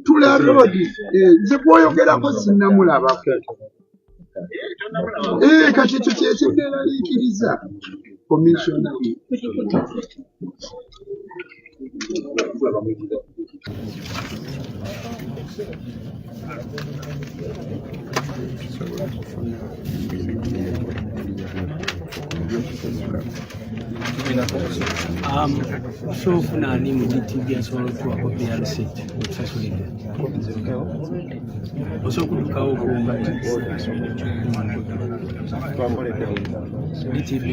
Tulandlord nze gwoyogerako sinnamulabako. Kati tukyekiddalaliikiriza komishona. So funani mu GTV asobola okuwako BRC okusasulira osokutukawo okuwumba GTV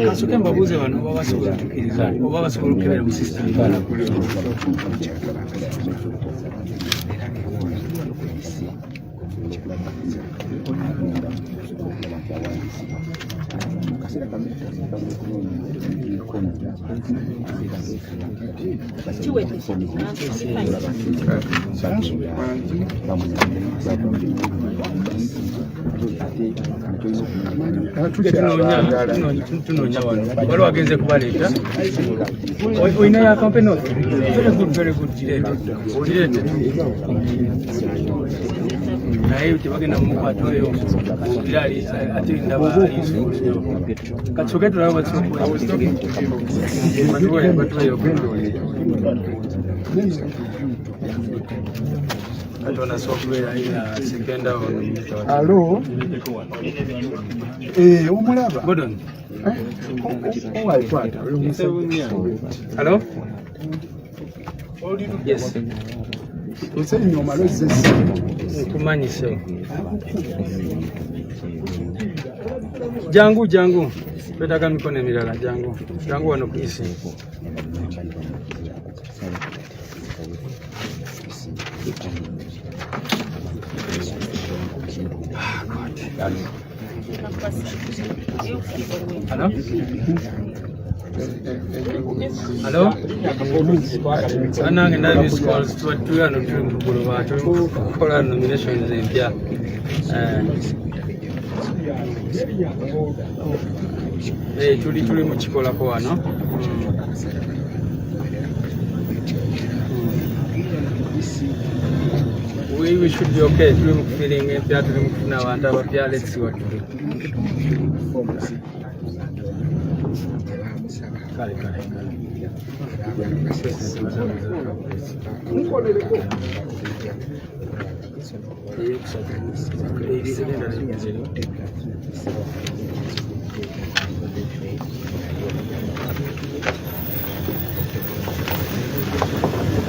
kasoke mbabuuze bano oba basobola okutukiriza oba basobola okukebera mu system. Tunoonya wano waliwo agenze kubaleeta oyina ya campaign very good girete naye tebagenda mumukwata oyo irali ate ndaba katsoke tulaba batuweyo atona sokubeera ina sikenda alo omulaba Gordon owaikwata hello yes osenyoma lozze kumanyise jangu twetaaga mikono emirala jangu wano ku isi Hello? Anange Navis calls to a two and two Boulevard, Kola nominations in Pia. Tuli muchikola kwa no? We should be okay. Tuli feeling it, Pia tuli mukuna wanda wa Pia, let's see what to do. Kale.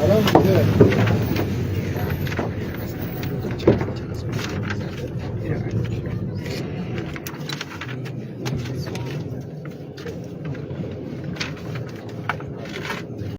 Hello.